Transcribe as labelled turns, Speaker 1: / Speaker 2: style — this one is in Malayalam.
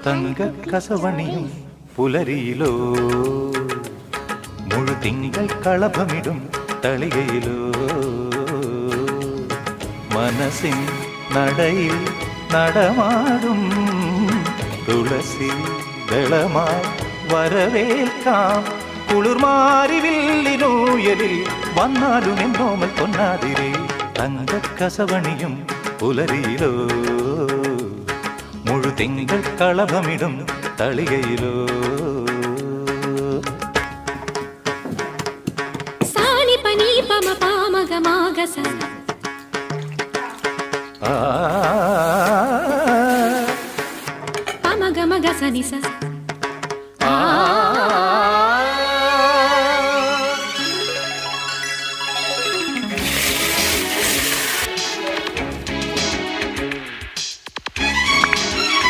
Speaker 1: തങ്ക കസവണിയും പുലരിയിലോ മുഴുതിങ്കൾ കളഭമിടും തളികയിലോ മനസ്സിൻ നടയിൽ നടമാടും തുളസി ദളമായി വരവേൽക്കാം കുളിർമാരിവില്ലിനൂയലിൽ വന്നാലും എന്നോമൽ പൊന്നാതിരേ തങ്ക കസവണിയും പുലരിയിലോ മുഴുതിങ്കൾ കളഭമിടും തളികയിലോ
Speaker 2: സാനി പനി പമ പാമഗ മാഗസ പമഗ മഗ സനി സ